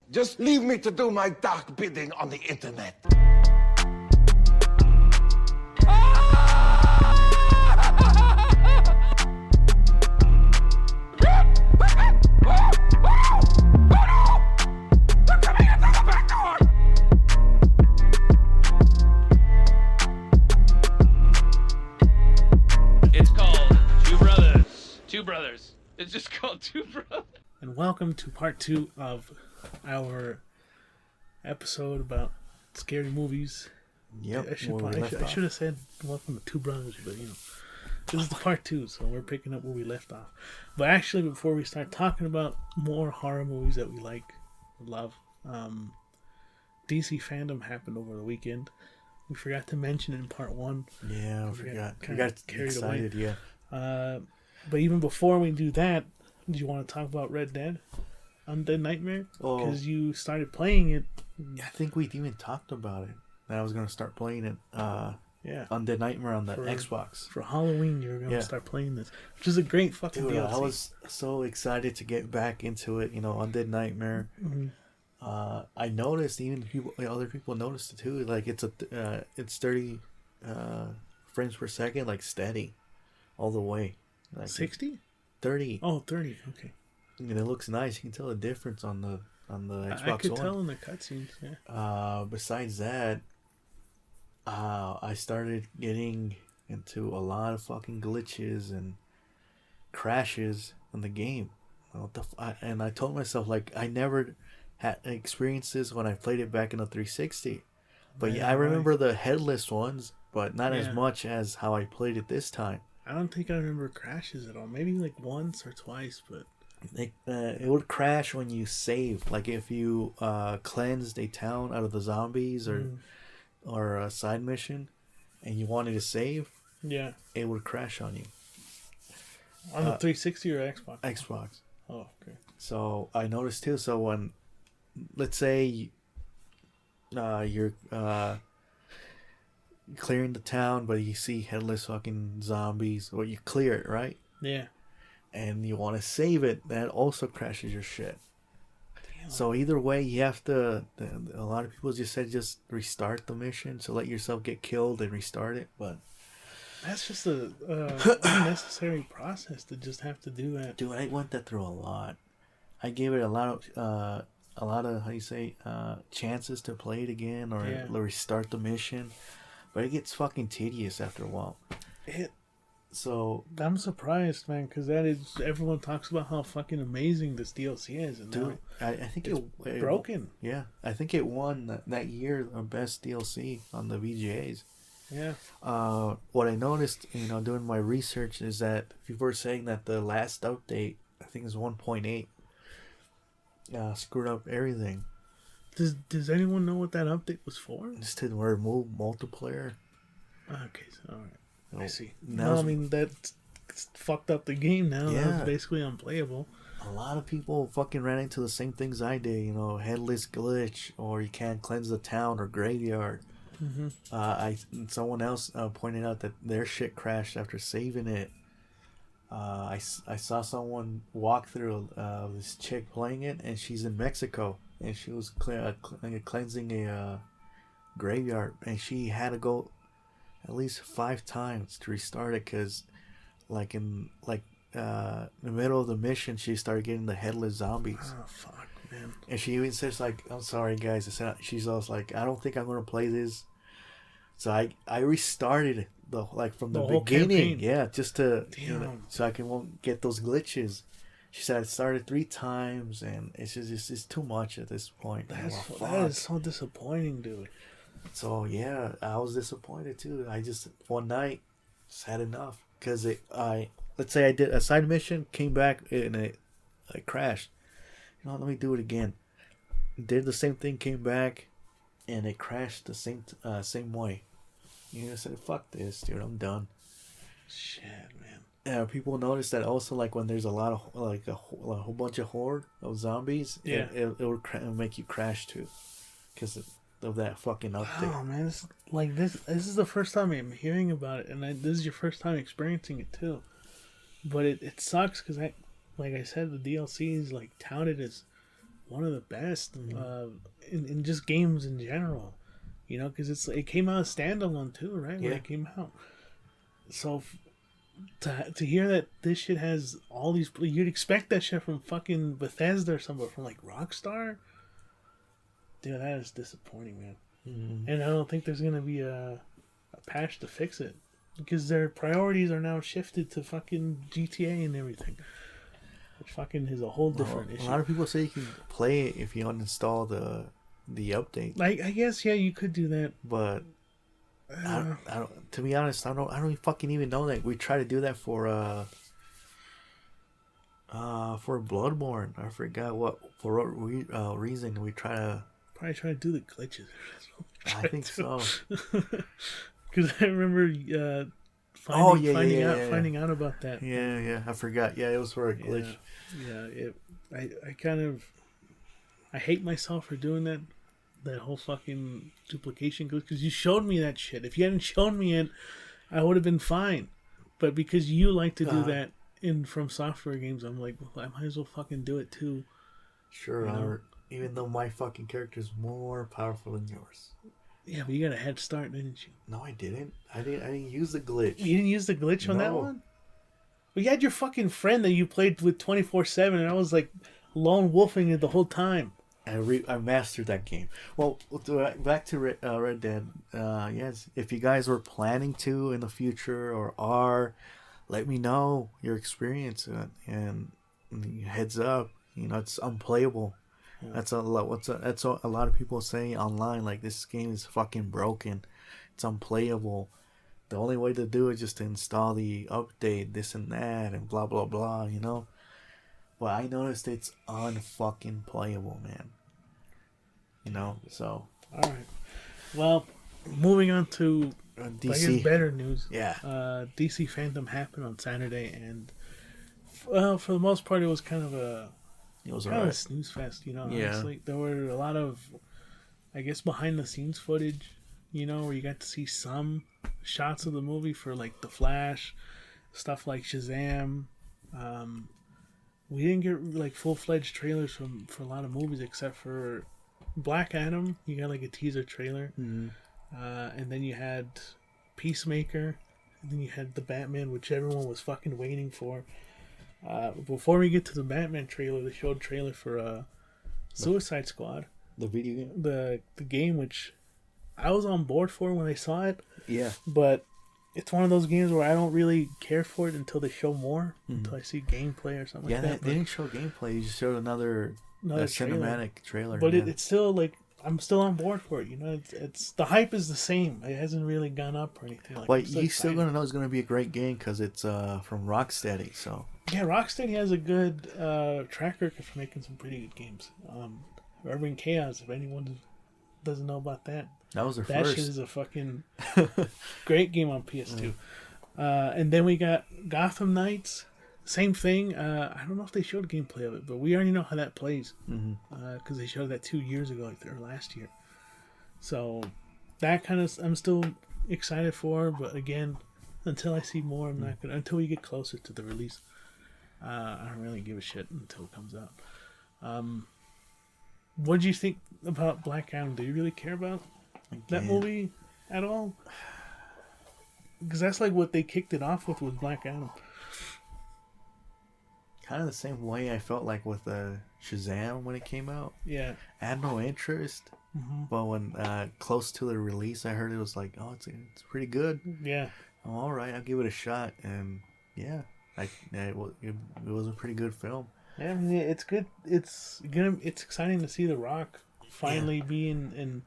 Just leave me to do my dark bidding on the internet. It's called Two Brothers. Two Brothers. It's just called Two Brothers. And welcome to part 2 of our episode about scary movies. Yep. I should have said welcome to Two Brothers, but this is the part 2, so we're picking up where we left off. But actually, before we start talking about more horror movies that we like, love, DC fandom happened over the weekend. We forgot to mention it in part 1. Yeah, I forgot. We got carried excited, away. Yeah. But even before we do that, do you want to talk about Red Dead? Undead Nightmare? Because you started playing it. I think we even talked about it. That I was going to start playing it. Yeah. Undead Nightmare on the Xbox. For Halloween, you were going to start playing this. Which is a great fucking DLC. DLC. I was so excited to get back into it. Undead Nightmare. Mm-hmm. I noticed, even other people noticed it too. Like it's 30 frames per second, like steady, all the way. Like 60? 30. Oh, 30. Okay. And it looks nice. You can tell the difference on the Xbox I could One. tell in the cutscenes. Yeah. Besides that, I started getting into a lot of fucking glitches and crashes in the game. And I told myself, like, I never had experiences when I played it back in the 360. But yeah, I remember the headless ones, but not as much as how I played it this time. I don't think I remember crashes at all. Maybe like once or twice, but it would crash when you save. Like if you cleansed a town out of the zombies or a side mission, and you wanted to save, it would crash on you. On the 360 or Xbox? Xbox. Oh, okay. So I noticed too. So when, let's say, you're clearing the town, but you see headless fucking zombies, or you clear it, right? Yeah. And you want to save it, that also crashes your shit. Damn. So either way, you have to. A lot of people just said just restart the mission, so let yourself get killed and restart it. But that's just a unnecessary process to just have to do that. Dude, I went that through a lot. I gave it a lot of how you say chances to play it again or restart the mission. But it gets fucking tedious after a while. So I'm surprised, man, because everyone talks about how fucking amazing this DLC is, and dude, I think it's broken. Yeah, I think it won that year the best DLC on the VGAs. Yeah. What I noticed, doing my research, is that people are saying that the last update, I think is 1.8, screwed up everything. Does anyone know what that update was for? Just to remove multiplayer. Okay, so all right. I see. Now, I mean, that fucked up the game now. Yeah. That was basically unplayable. A lot of people fucking ran into the same things I did. Headless glitch, or you can't cleanse the town or graveyard. Mm-hmm. Someone else pointed out that their shit crashed after saving it. I saw someone walk through this chick playing it, and she's in Mexico, and she was cleansing a graveyard, and she had to go at least 5 times to restart it, because in the middle of the mission, she started getting the headless zombies. Oh fuck, man! And she even says, like, "I'm sorry, guys." She's always like, "I don't think I'm gonna play this." So I restarted from the beginning, campaign. just to so I won't get those glitches. She said I started 3 times, and it's too much at this point. That is so disappointing, dude. So yeah, I was disappointed too. I just one night just had enough, because let's say I did a side mission, came back and it crashed. Let me do it again. Did the same thing, came back, and it crashed the same way. I said, fuck this, dude, I'm done. Shit, man. Yeah, people notice that also, like, when there's a lot of, like, a whole bunch of horde of zombies, it would make you crash too, because of that fucking update. Oh man, this is the first time I'm hearing about it, and this is your first time experiencing it too. But it sucks because like I said, the DLC is like touted as one of the best in just games in general. You know, because it came out standalone too, right? When it came out. So to hear that this shit has all these, you'd expect that shit from fucking Bethesda or something, from like Rockstar. Dude, that is disappointing, man. Mm-hmm. And I don't think there's gonna be a patch to fix it because their priorities are now shifted to fucking GTA and everything, which fucking is a whole different issue. A lot of people say you can play it if you uninstall the update. Like, I guess you could do that, but I don't. To be honest, I don't fucking even know that. We try to do that for Bloodborne. I forgot what reason we try to. Probably try to do the glitches. I think so. Because I remember finding out about that. Yeah, I forgot. Yeah, it was for a glitch. I hate myself for doing that whole fucking duplication glitch, because you showed me that shit. If you hadn't shown me it, I would have been fine. But because you like to do that in From Software games, I'm like, well, I might as well fucking do it too. Sure, you know? Even though my fucking character is more powerful than yours. Yeah, but you got a head start, didn't you? No, I didn't. I didn't use the glitch. You didn't use the glitch on that one? Well, you had your fucking friend that you played with 24/7, and I was like lone wolfing it the whole time. I mastered that game. Well, back to Red Dead. Yes, if you guys were planning to in the future or are, let me know your experience and heads up. You know, it's unplayable. Yeah. That's a lot of people say online. Like, this game is fucking broken. It's unplayable. The only way to do it is just to install the update, this and that, and blah blah blah. You know. But I noticed it's unfucking playable, man. You know, so. All right. Well, moving on to DC. I guess better news. Yeah. DC Fandom happened on Saturday, and for the most part, it was kind of a snooze fest. You know, honestly, there were a lot of, I guess, behind the scenes footage. You know, where you got to see some shots of the movie for like The Flash, stuff like Shazam. We didn't get like full-fledged trailers for a lot of movies except for Black Adam. You got like a teaser trailer. Mm-hmm. And then you had Peacemaker. And then you had the Batman, which everyone was fucking waiting for. Before we get to the Batman trailer, they showed a trailer for Suicide Squad. The video game? The game, which I was on board for when I saw it. Yeah. But it's one of those games where I don't really care for it until they show more, until I see gameplay or something like that. Yeah, they didn't show gameplay. You just showed another cinematic trailer. But it's still, like, I'm still on board for it. You know, it's the hype is the same. It hasn't really gone up or anything like that. But you're still going to know it's going to be a great game because it's from Rocksteady, so. Yeah, Rocksteady has a good track record for making some pretty good games. Urban Chaos, if anyone doesn't know about that. That was their first. That shit is a fucking great game on PS2. And then we got Gotham Knights. Same thing. I don't know if they showed gameplay of it, but we already know how that plays. Because they showed that 2 years ago, or last year. So that kind of, I'm still excited for. But again, until I see more, I'm not gonna. Until we get closer to the release, I don't really give a shit until it comes out. What do you think about Black Adam? Do you really care about that movie at all? Because that's like what they kicked it off with Black Adam. Kind of the same way I felt like with Shazam when it came out. Yeah. I had no interest. But when close to the release, I heard it was like, oh, it's pretty good. Yeah. Oh, all right, I'll give it a shot. And yeah, it was a pretty good film. Yeah, I mean, it's good. It's exciting to see The Rock finally be in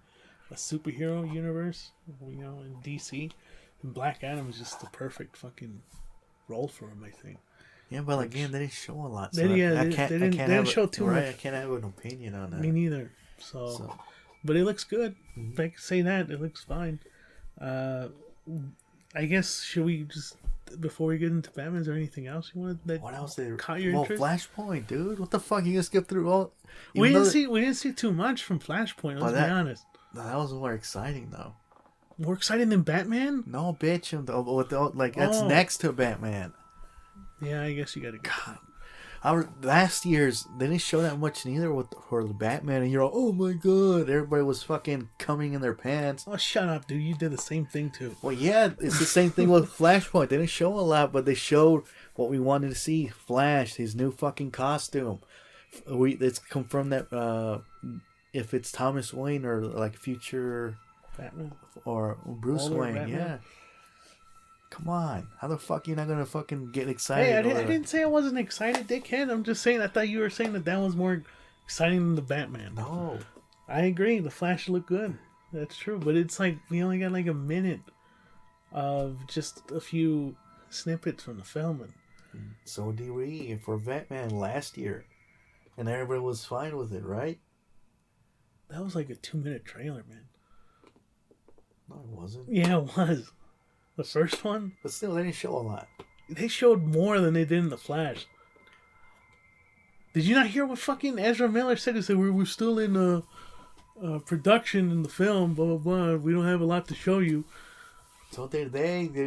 a superhero universe, you know, in DC. And Black Adam is just the perfect fucking role for him, I think. Yeah, but again, they didn't show a lot. So they didn't show too much. I can't have an opinion on that. Me neither. So. But it looks good. Like, say that, it looks fine. I guess, should we just, before we get into Batman, is there anything else you wanted that what else caught your interest? Flashpoint, dude. What the fuck? You gonna skip through all? We didn't see too much from Flashpoint. Let's be honest. That was more exciting though. More exciting than Batman? No, bitch. That's next to Batman. Yeah, I guess you gotta go. Last year's they didn't show that much neither for the Batman, and you're all, oh my god, everybody was fucking coming in their pants. Oh, shut up, dude! You did the same thing too. Well, yeah, it's the same thing with Flashpoint. They didn't show a lot, but they showed what we wanted to see: Flash, his new fucking costume. It's come from that. If it's Thomas Wayne or like future Batman or Bruce Older Wayne, Batman. yeah. Come on, how the fuck you not gonna fucking get excited? Hey, I didn't say I wasn't excited, dickhead. I'm just saying I thought you were saying that was more exciting than the Batman. No, I agree. The Flash looked good. That's true, but it's like we only got like a minute of just a few snippets from the film, and so did we for Batman last year, and everybody was fine with it, right? that was like a 2-minute trailer, man. No, it wasn't. Yeah, it was. The first one, But still, they didn't show a lot. they showed more than they did in the Flash. Did you not hear what fucking Ezra Miller said? He said we're still in production in the film, blah blah blah. We don't have a lot to show you. So they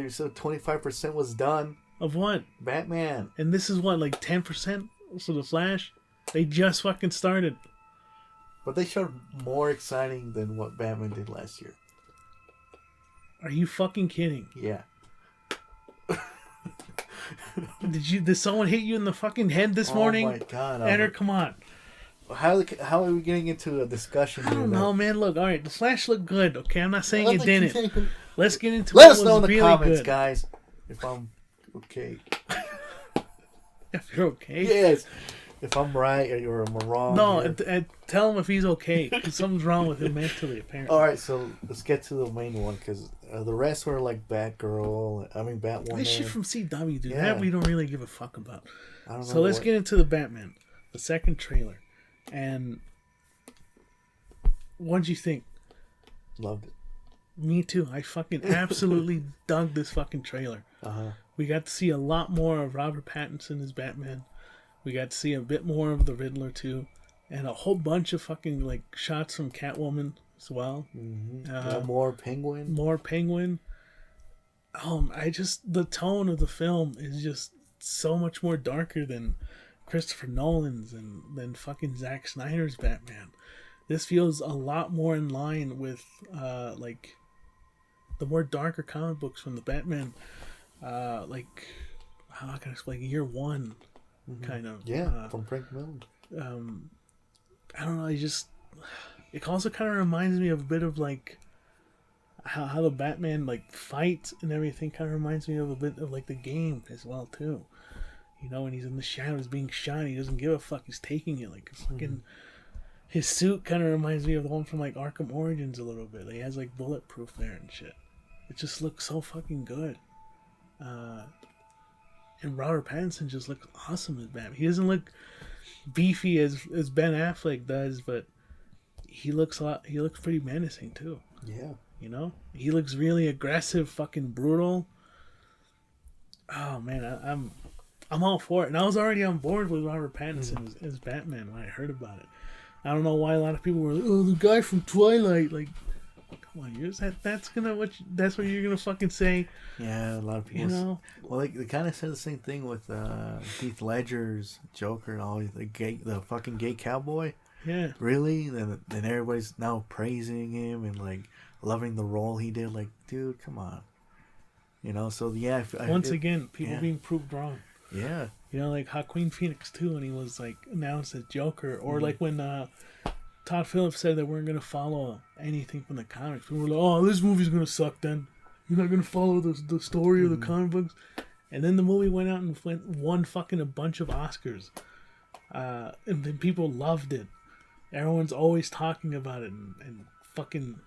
so 25% was done. Of what? Batman. And this is what, like 10% for the Flash? They just fucking started. But they showed more exciting than what Batman did last year. Are you fucking kidding? Yeah. Did someone hit you in the fucking head this morning? Oh my god. Enter, come on. How are we getting into a discussion I here? don't know, man. Look, all right, the Flash looked good. Okay, I'm not saying Let it didn't. Let's get into Let what us know in was the really comments, good. guys, if I'm okay. If you're okay. Yes. If I'm right or I'm wrong. No, here. tell him if he's okay, because something's wrong with him mentally, apparently. All right, so let's get to the main one, because the rest were like Batwoman. This shit from CW, dude. Yeah. That we don't really give a fuck about. I don't know. So let's get into the Batman, the second trailer. And what'd you think? Loved it. Me too. I fucking absolutely dug this fucking trailer. Uh-huh. We got to see a lot more of Robert Pattinson as Batman. We got to see a bit more of the Riddler too, and a whole bunch of fucking like shots from Catwoman as well. Mm-hmm. More Penguin. More Penguin. The tone of the film is just so much more darker than Christopher Nolan's and than fucking Zack Snyder's Batman. This feels a lot more in line with like the more darker comic books from the Batman. Like how can I explain? Year One. Kind of from Frank Miller. I don't know, it also kind of reminds me of a bit of like how the Batman like fights and everything kind of reminds me of a bit of like the game as well too. You know, when he's in the shadows being shot, he doesn't give a fuck, he's taking it like fucking his suit kind of reminds me of the one from like Arkham Origins a little bit. Like, he has like bulletproof there and shit. It just looks so fucking good. And Robert Pattinson just looks awesome as Batman. He doesn't look beefy as Ben Affleck does, but he looks pretty menacing too. Yeah. You know? He looks really aggressive, fucking brutal. Oh man, I'm all for it. And I was already on board with Robert Pattinson as Batman when I heard about it. I don't know why a lot of people were like, "Oh, the guy from Twilight." Like, come on, that's what you're gonna fucking say. Yeah, a lot of people. You know, well, they kind of said the same thing with Heath Ledger's Joker and all the fucking gay cowboy. Yeah. Really? Then everybody's now praising him and like loving the role he did. Like, dude, come on. You know. So yeah. Once again, people being proved wrong. Yeah. You know, like Joaquin Phoenix too, when he was like announced as Joker, or like when Todd Phillips said that we weren't gonna follow anything from the comics. People were like, "Oh, this movie's gonna suck. Then you're not gonna follow the story of the comic books." And then the movie went out and won fucking a bunch of Oscars, and then people loved it. Everyone's always talking about it and fucking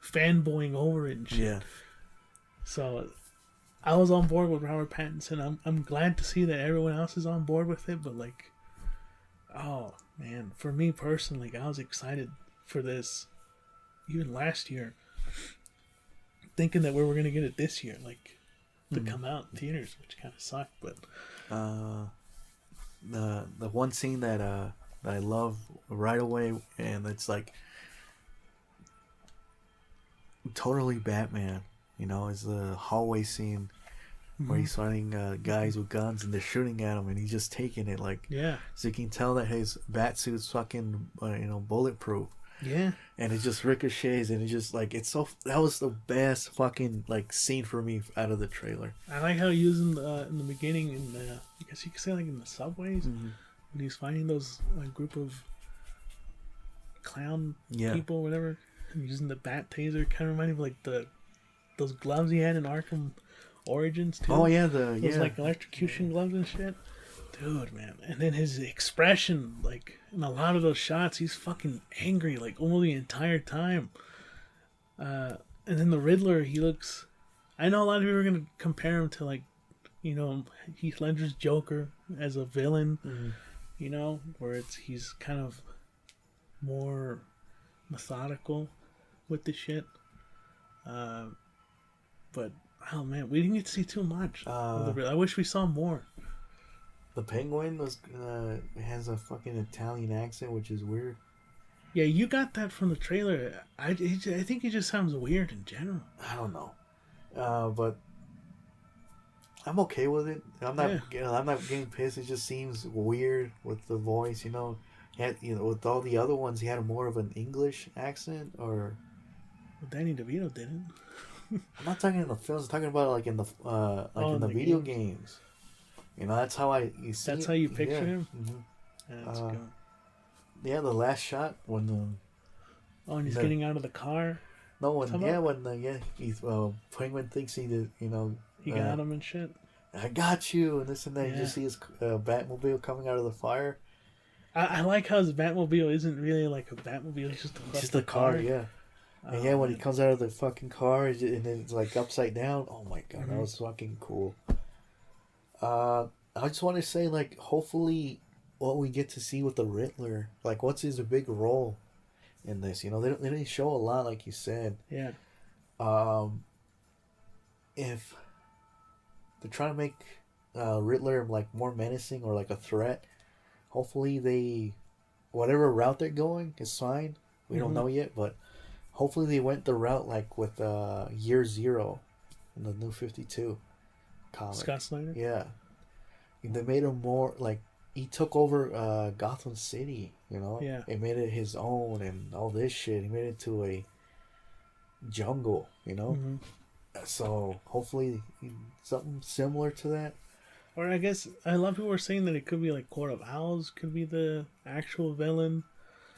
fanboying over it and shit. Yeah. So I was on board with Robert Pattinson. I'm glad to see that everyone else is on board with it, but like, oh man, for me personally, I was excited for this even last year, thinking that we were gonna get it this year, like to come out in theaters, which kind of sucked. But the one scene that I love right away, and it's like totally Batman, you know, is the hallway scene where he's finding guys with guns and they're shooting at him and he's just taking it like. Yeah. So you can tell that his bat suit's fucking bulletproof. Yeah. And it just ricochets and it just like that was the best fucking like scene for me out of the trailer. I like how he was in the beginning I guess you could say like in the subways when he's finding those group of clown people, whatever, and using the bat taser. Kind of reminded me of like those gloves he had in Arkham Origins too. Oh yeah, those like electrocution gloves and shit. Dude, man. And then his expression, like, in a lot of those shots, he's fucking angry, like, almost the entire time. And then the Riddler, he looks... I know a lot of people are going to compare him to, like, Heath Ledger's Joker as a villain, where he's kind of more methodical with the shit. But, oh, man, we didn't get to see too much of the Riddler. I wish we saw more. The Penguin has a fucking Italian accent, which is weird. Yeah, you got that from the trailer. I think he just sounds weird in general. I don't know, but I'm okay with it. I'm not getting pissed. It just seems weird with the voice. With all the other ones, he had more of an English accent, or. Well, Danny DeVito didn't. I'm not talking in the films. I'm talking about like in the video games. That's how you see. That's how you picture him. Mm-hmm. Yeah, that's good. Yeah, the last shot when and he's getting out of the car. No, he's Penguin thinks he did. He got him and shit. I got you, and this and that. You just see his Batmobile coming out of the fire. I like how his Batmobile isn't really like a Batmobile. It's just a car. Yeah. And when he comes out of the fucking car and then it's like upside down. Oh my god, that was fucking cool. I just want to say, like, hopefully what we get to see with the Riddler, like, what's his big role in this? They didn't show a lot, like you said. Yeah. If they're trying to make Riddler, like, more menacing or, like, a threat, hopefully whatever route they're going is fine. We don't know yet, but hopefully they went the route, like, with Year Zero in the New 52. Comic. Scott Snyder? Yeah. They made him more like he took over Gotham City, Yeah. He made it his own and all this shit. He made it to a jungle, So hopefully something similar to that. Or I guess a lot of people were saying that it could be like Court of Owls could be the actual villain.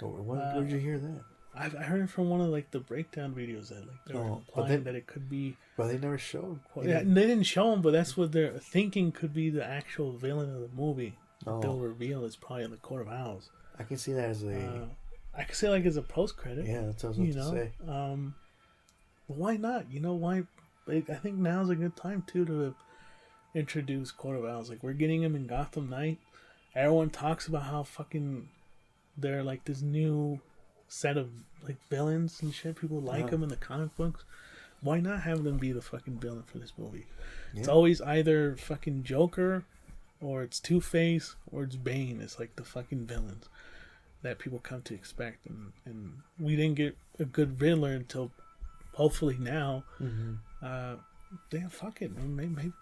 Where'd you hear that? I heard it from one of like the breakdown videos that like they were implying that it could be. But they never showed. Yeah, they didn't show him, but that's what they're thinking could be the actual villain of the movie. They'll reveal is probably in the Court of Owls. I can see that as a. I could say like as a post credit. Yeah, that's what I was about to say. Why not? Why? I think now's a good time too to introduce Court of Owls. Like we're getting him in Gotham Knight. Everyone talks about how fucking they're like this new set of like villains and shit. People like them in the comic books. Why not have them be the fucking villain for this movie? Yeah. It's always either fucking Joker, or it's Two-Face, or it's Bane. It's like the fucking villains that people come to expect, and we didn't get a good Riddler until hopefully now. Damn, fuck it.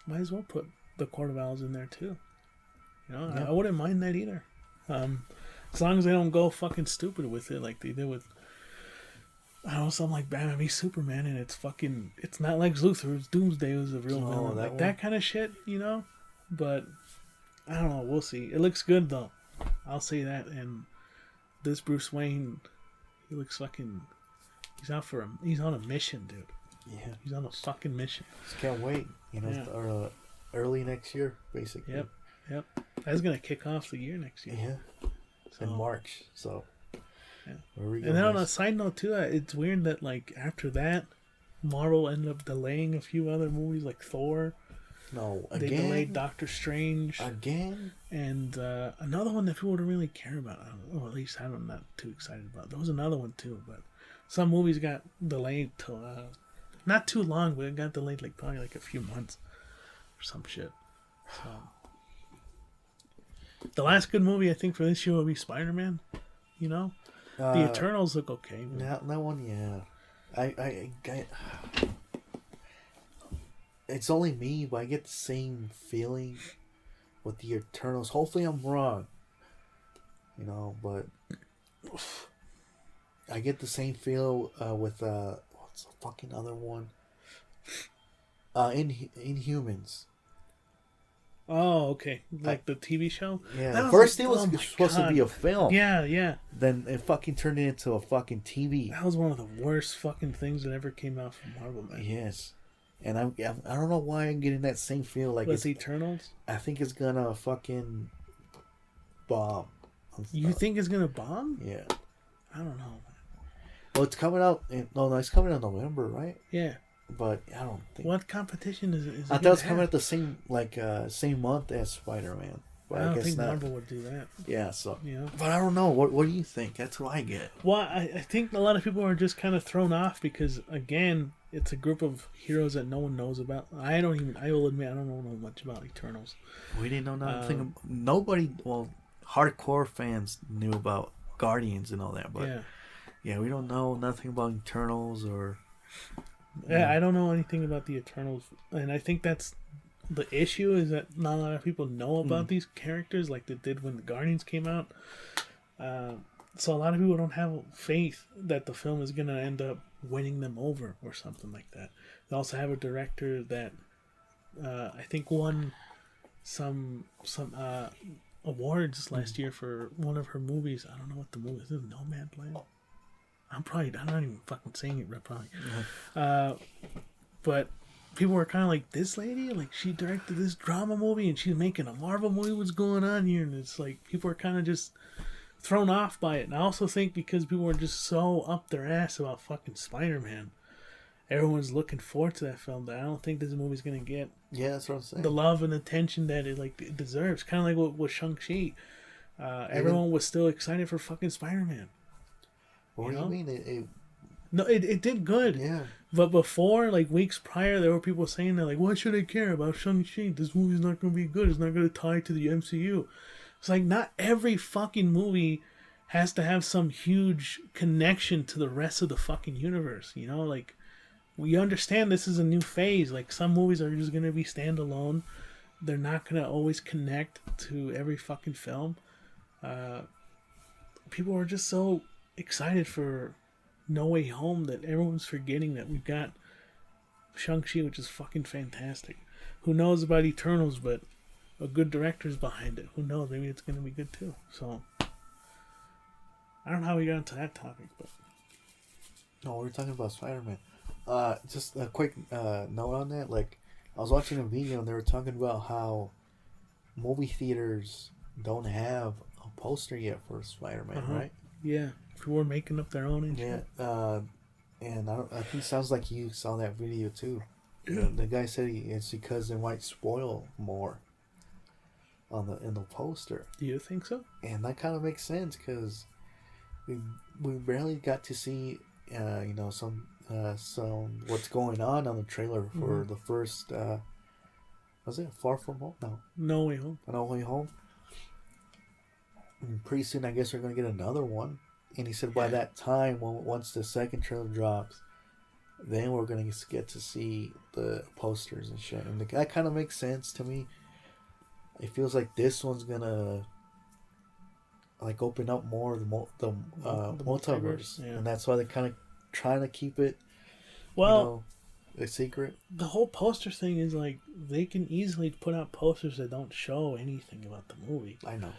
Might as well put the Court of Owls in there too. I wouldn't mind that either. As long as they don't go fucking stupid with it like they did with, I don't know, something like Batman v Superman, and it's not like Luthor, it's Doomsday was a real villain. That kind of shit, But, I don't know, we'll see. It looks good, though. I'll say that, and this Bruce Wayne, he looks fucking, he's on a mission, dude. Yeah. He's on a fucking mission. Just can't wait, early next year, basically. Yep. That's going to kick off the year next year. Yeah. In March, so yeah. And then on a side note too, it's weird that like after that, Marvel ended up delaying a few other movies like Thor. No, again. They delayed Doctor Strange again, and another one that people don't really care about. Or at least I'm not too excited about. There was another one too, but some movies got delayed till not too long, but it got delayed like probably like a few months or some shit. So. The last good movie I think for this year will be Spider-Man. The Eternals look okay. That one, yeah. it's only me, but I get the same feeling with the Eternals. Hopefully I'm wrong. But I get the same feel with what's the fucking other one? Inhumans. Oh, okay. Like the TV show? Yeah. First it was supposed to be a film. Yeah, yeah. Then it fucking turned into a fucking TV. That was one of the worst fucking things that ever came out from Marvel, man. Yes. And I don't know why I'm getting that same feel like it's Eternals. I think it's gonna fucking bomb. You think it's gonna bomb? Yeah. I don't know. Well, it's coming out. It's coming out in November, right? Yeah. But I don't think. What competition is it? I thought it was coming out the same month as Spider-Man. But I don't think Marvel would do that. Yeah. So. Yeah. But I don't know. What do you think? That's what I get. Well, I think a lot of people are just kind of thrown off because again, it's a group of heroes that no one knows about. I will admit I don't know much about Eternals. We didn't know nothing. Nobody. Well, hardcore fans knew about Guardians and all that, but yeah, we don't know nothing about Eternals or. Yeah, I don't know anything about the Eternals, and I think that's the issue is that not a lot of people know about these characters like they did when the Guardians came out. So a lot of people don't have faith that the film is going to end up winning them over or something like that. They also have a director that I think won some awards last year for one of her movies. I don't know what the movie is. Is it Nomadland? I'm not even fucking saying it right, probably. But people were kind of like, this lady, like, she directed this drama movie and she's making a Marvel movie. What's going on here? And it's like, people are kind of just thrown off by it. And I also think because people were just so up their ass about fucking Spider-Man, everyone's looking forward to that film, that I don't think this movie's going to get that's what I'm saying. The love and attention that it deserves. Kind of like with Shang-Chi. Everyone was still excited for fucking Spider-Man. What do you mean? No, it did good. Yeah. But before, like weeks prior, there were people saying that, like, why should I care about Shang-Chi? This movie's not going to be good. It's not going to tie to the MCU. It's like, not every fucking movie has to have some huge connection to the rest of the fucking universe. Like, we understand this is a new phase. Like, some movies are just going to be standalone. They're not going to always connect to every fucking film. People are just so excited for No Way Home that everyone's forgetting that we've got Shang-Chi, which is fucking fantastic. Who knows about Eternals, but a good director's behind it. Who knows? Maybe it's going to be good too. So, I don't know how we got into that topic, but. No, we were talking about Spider-Man. Just a quick note on that. Like, I was watching a video and they were talking about how movie theaters don't have a poster yet for Spider-Man, right? Yeah. People were making up their own and shit. And I think it sounds like you saw that video too. Yeah. The guy said it's because it might spoil more in the poster. Do you think so? And that kind of makes sense because we barely got to see some what's going on the trailer for the first was it Far From Home? No Way Home. No Way Home. And pretty soon I guess we're gonna get another one. And he said by that time, once the second trailer drops, then we're going to get to see the posters and shit. And that kind of makes sense to me. It feels like this one's going to like open up more of the multiverse. Yeah. And that's why they're kind of trying to keep it a secret. The whole poster thing is like they can easily put out posters that don't show anything about the movie. I know.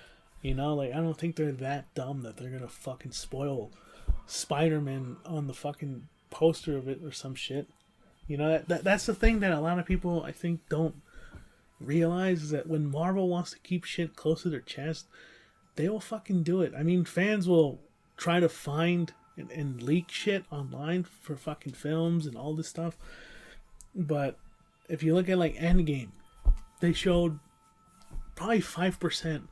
Like, I don't think they're that dumb that they're gonna fucking spoil Spider-Man on the fucking poster of it or some shit. That's the thing that a lot of people, I think, don't realize is that when Marvel wants to keep shit close to their chest, they will fucking do it. I mean, fans will try to find and leak shit online for fucking films and all this stuff. But if you look at, like, Endgame, they showed probably 5%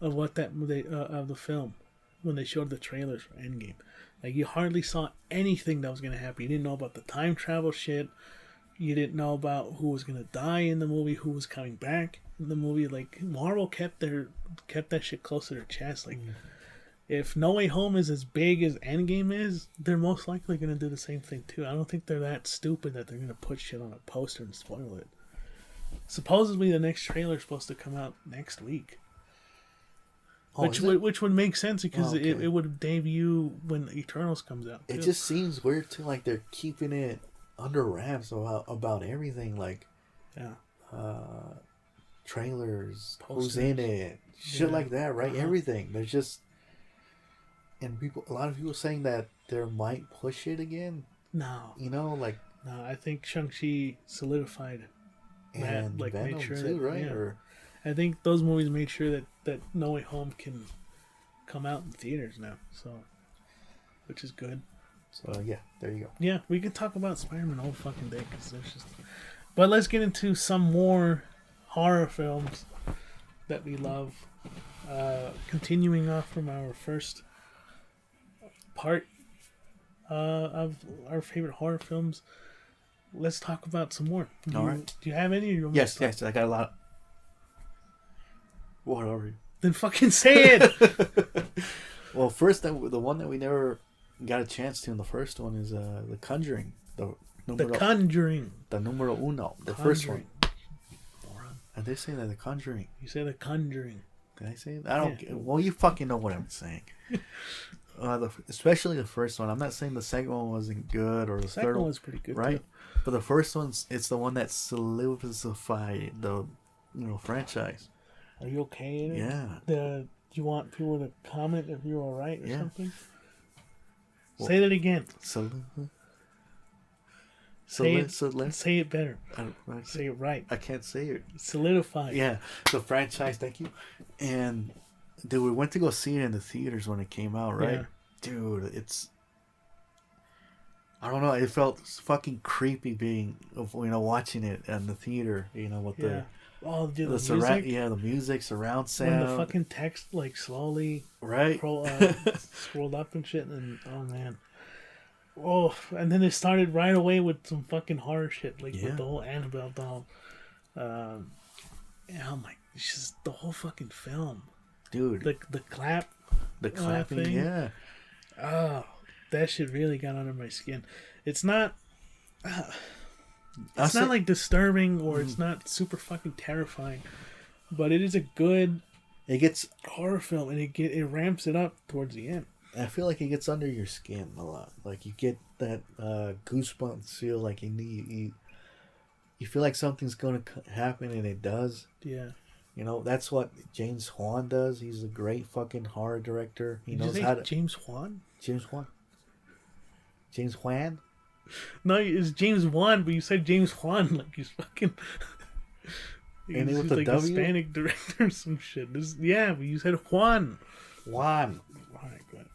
of what of the film when they showed the trailers for Endgame. Like, you hardly saw anything that was going to happen. You didn't know about the time travel shit. You didn't know about who was going to die in the movie, who was coming back in the movie. Like, Marvel kept that shit close to their chest. Like, if No Way Home is as big as Endgame is, they're most likely going to do the same thing too. I don't think they're that stupid that they're going to put shit on a poster and spoil it. Supposedly the next trailer is supposed to come out next week. Which would make sense because it would debut when Eternals comes out too. It just seems weird too, like they're keeping it under wraps about everything, like trailers, posters, who's in it, shit like that, right? Everything. There's just... And a lot of people saying that they might push it again. No. You know, like... No, I think Shang-Chi solidified and that, like, Venom made sure too, that, right? Yeah. Or... I think those movies made sure that No Way Home can come out in theaters now, so... Which is good. So, yeah, there you go. Yeah, we can talk about Spider-Man all fucking day, because there's just... But let's get into some more horror films that we love. Continuing off from our first... part of our favorite horror films, let's talk about some more. All right. Do you have any? Or yes, I got a lot. What are you? Then fucking say it. Well, first, the one that we never got a chance to in the first one is the Conjuring. The Conjuring. The numero uno. The first one. And they say that the Conjuring. You say the Conjuring. Did I say it? I don't. Yeah. Well, you fucking know what I'm saying. Especially the first one. I'm not saying the second one wasn't good or the third one was pretty good, right? Too. But the first one's the one that solidified the franchise. Are you okay in it? Yeah. Do you want people to comment if you're all right or something? Well, say that again. Say it better. Say it right. I can't say it. Solidify. Yeah, the franchise. Thank you. And dude, we went to go see it in the theaters when it came out, right? Yeah. Dude, I don't know. It felt fucking creepy being, watching it in the theater. With the the music. The music, surround sound. When the fucking text slowly scrolled up and shit, and oh man. Oh, and then it started right away with some fucking horror shit, with the whole Annabelle doll. Oh my, it's just the whole fucking film, dude. The clapping, thing. Oh, that shit really got under my skin. It's not, it's not like disturbing or it's not super fucking terrifying, but it is a good. It gets horror film, and it ramps it up towards the end. I feel like it gets under your skin a lot. Like you get that goosebumps feel, like you feel like something's going to happen, and it does. Yeah. That's what James Wan does. He's a great fucking horror director. He knows how to. James Wan? James Wan. James Wan? No, it's James Wan, but you said James Wan like he's fucking. And with the like W? Hispanic director or some shit. But you said Juan. Juan. All right, go ahead.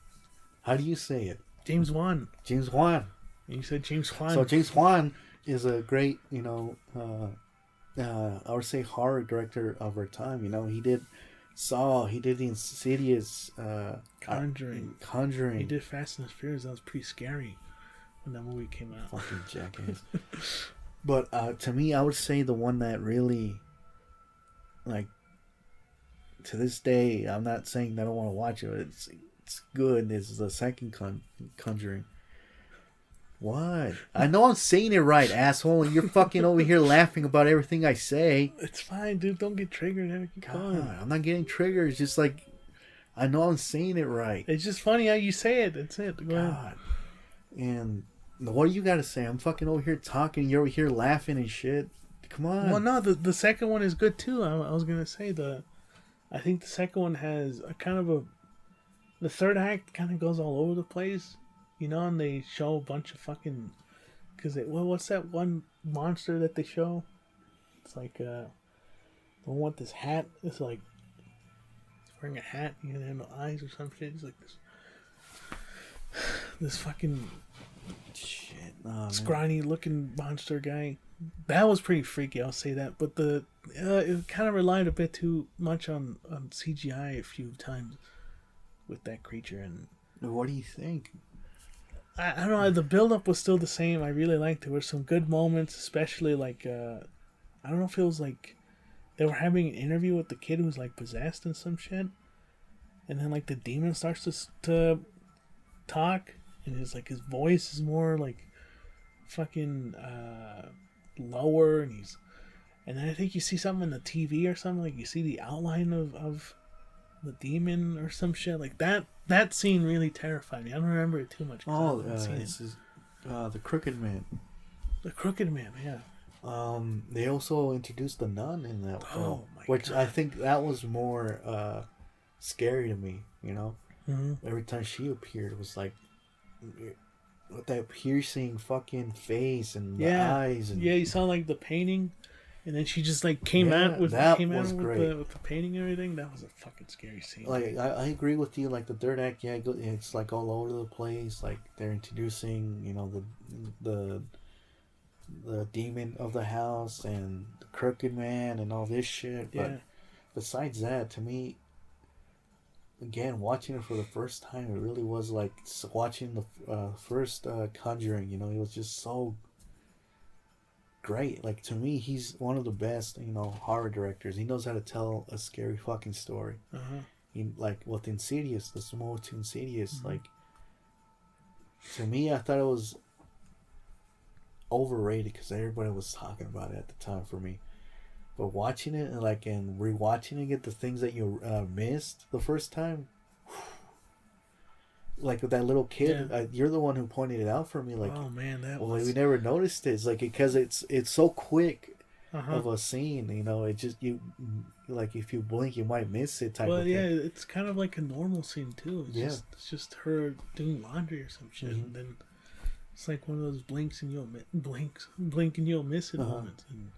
How do you say it? James Wan. James Wan. You said James Wan. So James Wan is a great, I would say horror director of our time. He did Saw. He did the Insidious. Conjuring. Conjuring. He did Fast and Furious. That was pretty scary when that movie came out. Fucking jackass. But to me, I would say the one that really, to this day, I'm not saying that I don't want to watch it, but it's good. It's the second Conjuring. What? I know I'm saying it right, asshole, and you're fucking over here laughing about everything I say. It's fine, dude. Don't get triggered. I'm not getting triggered. It's just like, I know I'm saying it right. It's just funny how you say it. That's it. Go ahead. And what do you got to say? I'm fucking over here talking. You're over here laughing and shit. Come on. Well, no, the second one is good too. I was gonna say I think the second one has a kind of the third act kind of goes all over the place, and they show a bunch of fucking, what's that one monster that they show? It's like the one with this hat. It's like he's wearing a hat. You can have no eyes or some shit. He's like this fucking shit, scrawny looking monster guy. That was pretty freaky, I'll say that. But it kind of relied a bit too much on CGI a few times with that creature. And what do you think? I don't know. The build-up was still the same. I really liked it. There were some good moments, especially I don't know if it was like they were having an interview with the kid who was like possessed and some shit. and then like the demon starts to talk, and his voice is more like fucking lower, and then I think you see something on the TV or something, like you see the outline of the demon or some shit like that. That scene really terrified me. I don't remember it too much. The Crooked Man. The Crooked Man, yeah. They also introduced the nun in that film, which God. I think that was more scary to me. You know, every time she appeared, it was like with that piercing fucking face and the eyes. And, you saw like the painting, and then she just like came out with the painting and everything. That was a fucking scary scene. Like I agree with you. Like the third act, it's like all over the place. Like they're introducing, you know, the demon of the house and the Crooked Man and all this shit. But besides that, to me, again, watching it for the first time, it really was like watching the first Conjuring. You know, it was just so great. Like, to me, he's one of the best, you know, horror directors. He knows how to tell a scary fucking story. He, like with Insidious, the small to Insidious, like, to me, I thought it was overrated because everybody was talking about it at the time for me. But watching it and rewatching it, the things that you missed the first time, like with that little kid, you're the one who pointed it out for me. Like, oh man, we never noticed it. It's like because it's so quick of a scene. You know, it just like if you blink, you might miss it. Type of thing. It's kind of like a normal scene too. It's just her doing laundry or some shit, and then it's like one of those blink and you'll miss it moments. And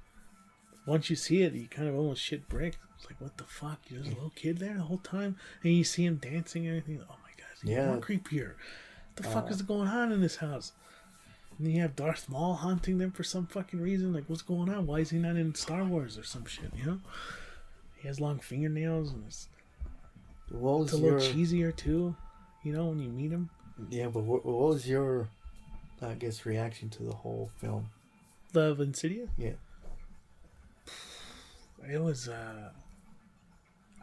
once you see it, you kind of almost shit bricks. It's like, what the fuck? There's a little kid there the whole time, and you see him dancing and everything. Oh my god, it's even more creepier. What the fuck is going on in this house? And then you have Darth Maul haunting them for some fucking reason. Like, what's going on? Why is he not in Star Wars or some shit? You know, he has long fingernails, and it's a little cheesier too. You know, when you meet him. Yeah, but what was your, I guess, reaction to the whole film? The Insidious? Yeah. It was, I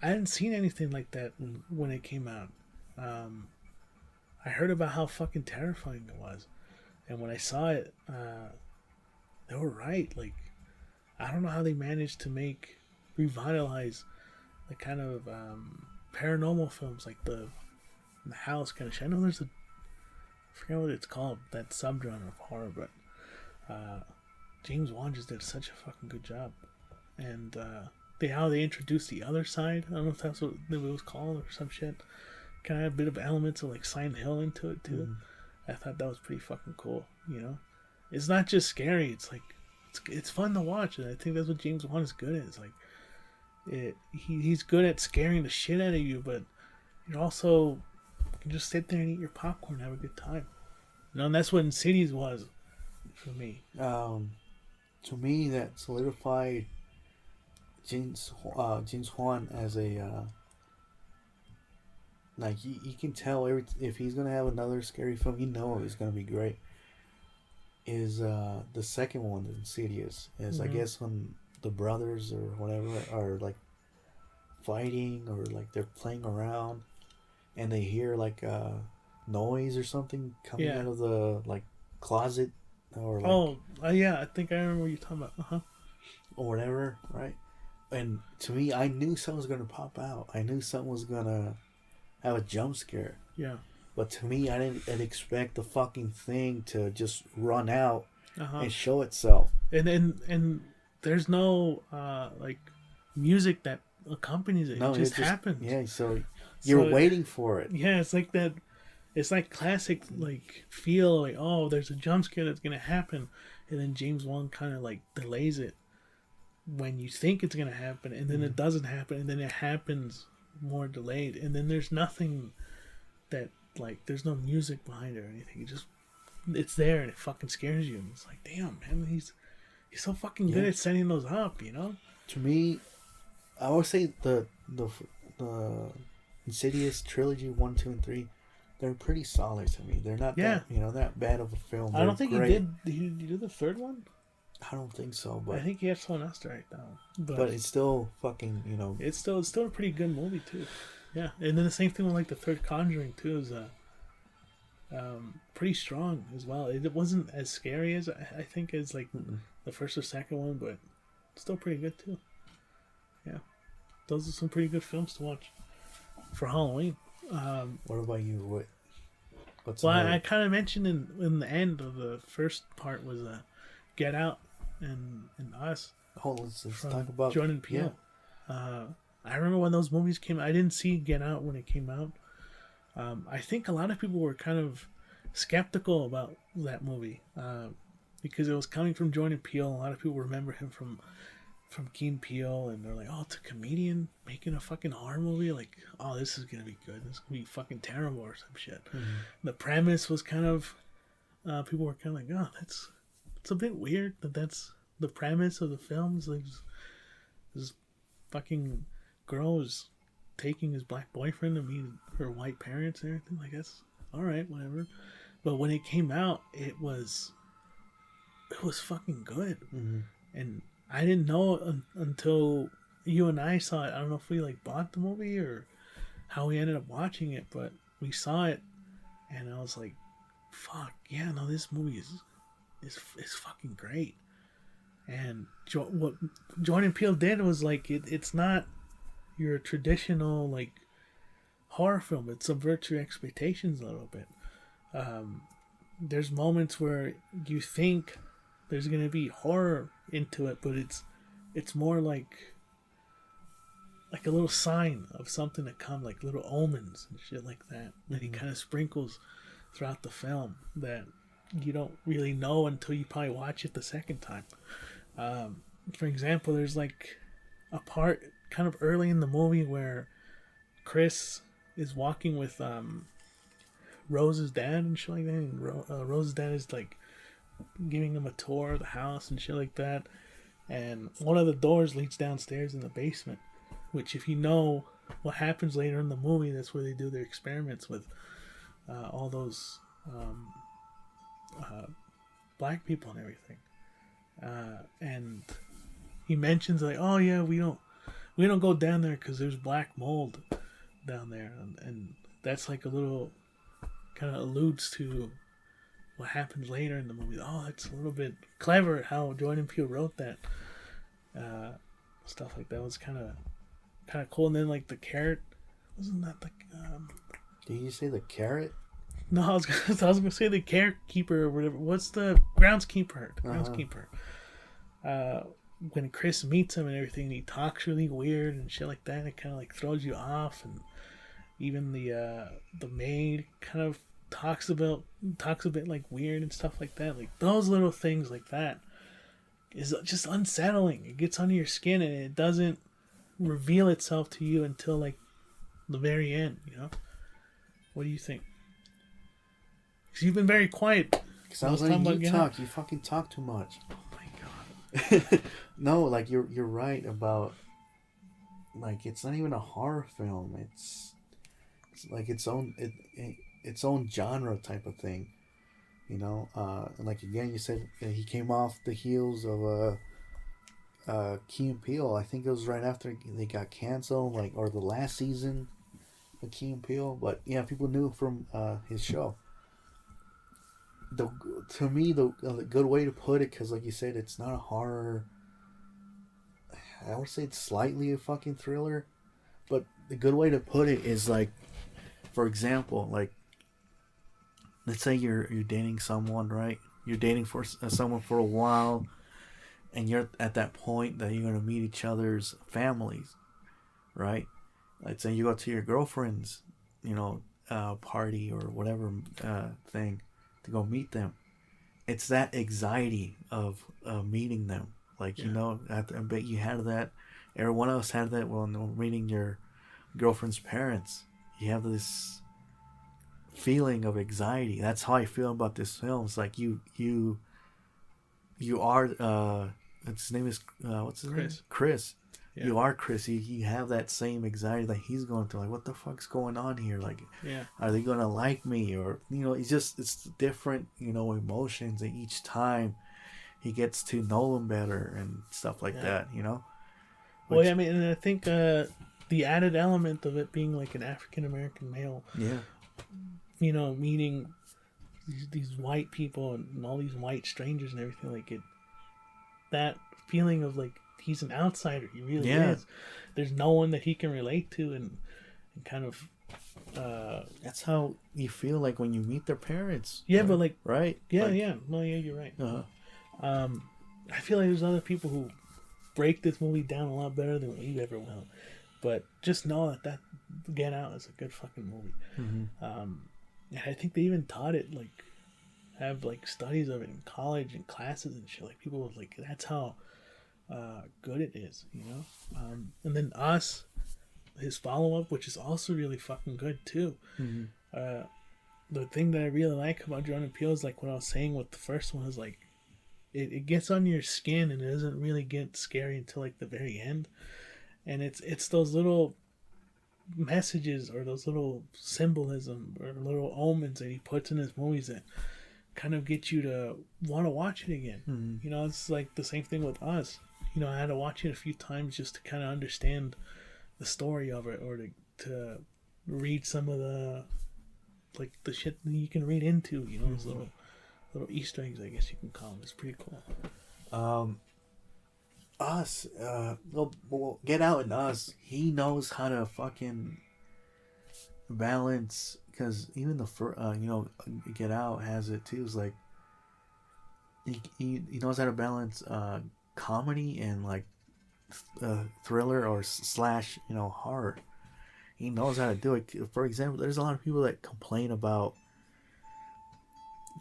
hadn't seen anything like that when it came out. I heard about how fucking terrifying it was. And when I saw it, they were right. Like, I don't know how they managed to revitalize the kind of paranormal films, like the house kind of shit. I know there's I forget what it's called, that subgenre of horror, but James Wan just did such a fucking good job. And how they introduced the other side, I don't know if that's what it was called or some shit, kind of had a bit of elements of like Silent Hill into it too. I thought that was pretty fucking cool. You know, it's not just scary, it's like it's fun to watch, and I think that's what James Wan is good at. It's like he's good at scaring the shit out of you, but you also can just sit there and eat your popcorn and have a good time. You know, and that's what Insidious was for me. To me, that solidified James Wan as a like you can tell if he's gonna have another scary film, you know it's gonna be great. Is the second one, Insidious, is I guess when the brothers or whatever are like fighting or like they're playing around, and they hear like a noise or something coming out of the like closet or like, I think I remember what you're talking about. Or whatever, right? And to me, I knew something was gonna pop out. I knew something was gonna have a jump scare. Yeah. But to me, I didn't expect the fucking thing to just run out and show itself. And there's no like music that accompanies it. No, it just happens. Yeah, so you're waiting for it. Yeah, it's like that. It's like classic like feel like, oh, there's a jump scare that's gonna happen, and then James Wan kind of like delays it when you think it's gonna happen, and then it doesn't happen, and then it happens more delayed, and then there's nothing that like there's no music behind it or anything. It's there and it fucking scares you, and it's like, damn man, he's so fucking good at setting those up, you know. To me, I would say the Insidious trilogy 1, 2, and 3, they're pretty solid to me. They're not that bad of a film. I don't think he did. Did he do the third one? I don't think so, but I think he has someone else to write down. But it's still fucking, It's still a pretty good movie too. Yeah, and then the same thing with like the third Conjuring too is pretty strong as well. It wasn't as scary as I think as like the first or second one, but still pretty good too. Yeah, those are some pretty good films to watch for Halloween. What about you? What's well, I kind of mentioned in the end of the first part was Get Out and Us. Oh, let's talk about Jordan Peele. Yeah. I remember when those movies came out. I didn't see Get Out when it came out. I think a lot of people were kind of skeptical about that movie because it was coming from Jordan Peele. A lot of people remember him from Key and Peele, and they're like, "Oh, it's a comedian making a fucking horror movie. Like, oh, this is gonna be good. This is gonna be fucking terrible or some shit." Mm-hmm. The premise was kind of people were kind of like, "Oh, it's a bit weird that's the premise of the film. Is like this fucking girl is taking his black boyfriend to meet her white parents and everything. Like, that's all right, whatever." But when it came out, it was fucking good, and I didn't know until you and I saw it. I don't know if we like bought the movie or how we ended up watching it, but we saw it, and I was like, "Fuck yeah, no, this movie is fucking great." And what Jordan Peele did was like it's not your traditional like horror film. It subverts your expectations a little bit. There's moments where you think there's gonna be horror into it, but it's more like a little sign of something to come, like little omens and shit like that that he kind of sprinkles throughout the film that you don't really know until you probably watch it the second time. For example, there's like a part kind of early in the movie where Chris is walking with Rose's dad and shit like that, and Rose's dad is like giving him a tour of the house and shit like that, and one of the doors leads downstairs in the basement, which if you know what happens later in the movie, that's where they do their experiments with all those black people and everything. And he mentions like, "Oh yeah, we don't go down there because there's black mold down there," and that's like a little kind of alludes to what happens later in the movie. Oh, it's a little bit clever how Jordan Peele wrote that. Stuff like that was kind of cool. And then like the carrot, wasn't that like? Did you say the carrot? No, I was gonna say the carrot keeper or whatever. What's the groundskeeper? The groundskeeper. When Chris meets him and everything, he talks really weird and shit like that. It kind of like throws you off, and even the maid kind of talks a bit like weird and stuff like that. Like those little things like that is just unsettling. It gets under your skin and it doesn't reveal itself to you until like the very end. You know, what do you think? Because you've been very quiet. Sounds like you talk. You fucking talk too much. Oh my god. No, like you're right about like it's not even a horror film. It's like its own genre type of thing, you know. And like again, you said he came off the heels of Key and Peele. I think it was right after they got canceled, like or the last season of Key and Peele. But yeah, people knew from his show. To me, the good way to put it, because like you said, it's not a horror. I would say it's slightly a fucking thriller, but the good way to put it is like, for example, like, let's say you're dating someone, right? You're dating for someone for a while, and you're at that point that you're gonna meet each other's families, right? Let's say you go to your girlfriend's, party or whatever thing to go meet them. It's that anxiety of meeting them. Like, yeah. I bet you had that. Every one of us had that when meeting your girlfriend's parents. You have this feeling of anxiety. That's how I feel about this film. It's like you are. His name is what's his name? Chris. Yeah. You are Chris. You have that same anxiety that he's going through. Like, what the fuck's going on here? Like, are they gonna like me? Or it's different. Emotions at each time. He gets to know them better and stuff like that, Well, I mean, and I think the added element of it being like an African American male, meeting these white people and all these white strangers and everything, like it, that feeling of like he's an outsider, he really is. There's no one that he can relate to, and kind of that's how you feel like when you meet their parents. Yeah, right? But like, right? Yeah, like, no, you're right. I feel like there's other people who break this movie down a lot better than we ever will. But just know that Get Out is a good fucking movie. And I think they even taught it, like, have like studies of it in college and classes and shit. Like people was like, that's how good it is, And then Us, his follow-up, which is also really fucking good too. The thing that I really like about Jordan Peele is like what I was saying with the first one is like it gets on your skin and it doesn't really get scary until like the very end. And it's those little messages or those little symbolism or little omens that he puts in his movies that kind of get you to want to watch it again. It's like the same thing with Us. I had to watch it a few times just to kind of understand the story of it, or to read some of the like the shit that you can read into, those little Easter eggs, I guess you can call them. It's pretty cool. Us, well, Get Out and Us, he knows how to fucking balance, because even the Get Out has it too. It's like he knows how to balance comedy and like thriller or slash horror. He knows how to do it. For example, there's a lot of people that complain about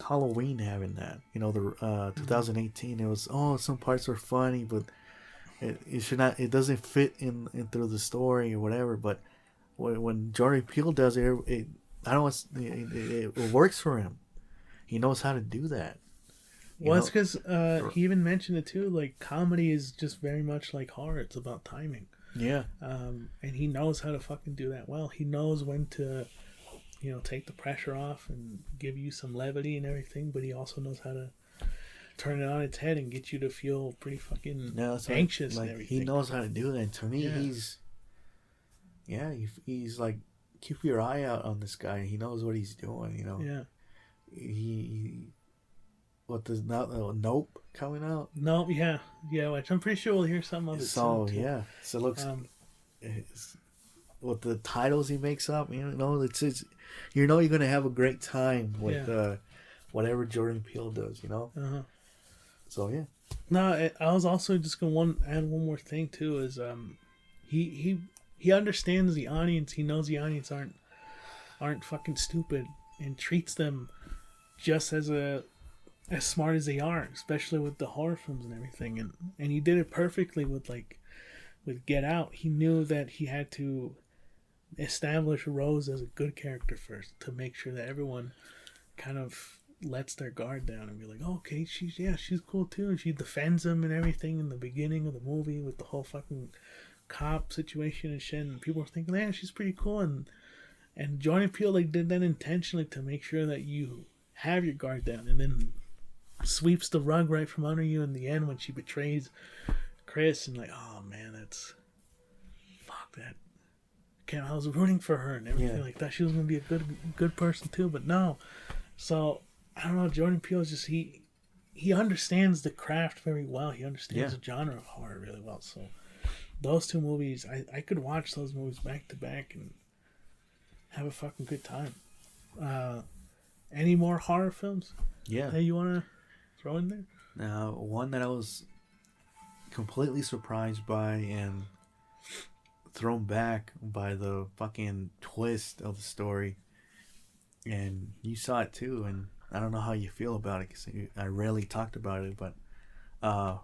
Halloween having that. The 2018, it was, some parts are funny, but it should not. It doesn't fit in through the story or whatever. But when Jordan Peele does it, it works for him. He knows how to do that. Well, it's because he even mentioned it too. Like comedy is just very much like horror. It's about timing. Yeah. And he knows how to fucking do that well. He knows when to, take the pressure off and give you some levity and everything. But he also knows how to turn it on its head and get you to feel pretty fucking anxious and everything. He knows how to do that. And to me, he's like, keep your eye out on this guy. He knows what he's doing. Yeah. What does Nope coming out? Nope, yeah, which I'm pretty sure we'll hear some of it soon too. Yeah, so it looks with the titles he makes up, it's you're gonna have a great time with whatever Jordan Peele does, So yeah. No, I was also just gonna add one more thing too. Is he understands the audience. He knows the audience aren't fucking stupid, and treats them just as smart as they are, especially with the horror films and everything. And he did it perfectly with Get Out. He knew that he had to establish Rose as a good character first to make sure that everyone kind of lets their guard down and be like, okay, she's cool too, and she defends him and everything in the beginning of the movie with the whole fucking cop situation and shit, and people were thinking, yeah, she's pretty cool, and Jordan Peele did that intentionally to make sure that you have your guard down, and then sweeps the rug right from under you in the end when she betrays Chris, and oh man, that's fuck that. I was rooting for her and everything like that. She was gonna be a good person too, but no. So I don't know. Jordan Peele is just he understands the craft very well. He understands the genre of horror really well. So those two movies, I could watch those movies back to back and have a fucking good time. Any more horror films? Yeah. Hey, you wanna throw in there? Now, one that I was completely surprised by and thrown back by the fucking twist of the story, and you saw it too, and I don't know how you feel about it because I rarely talked about it, but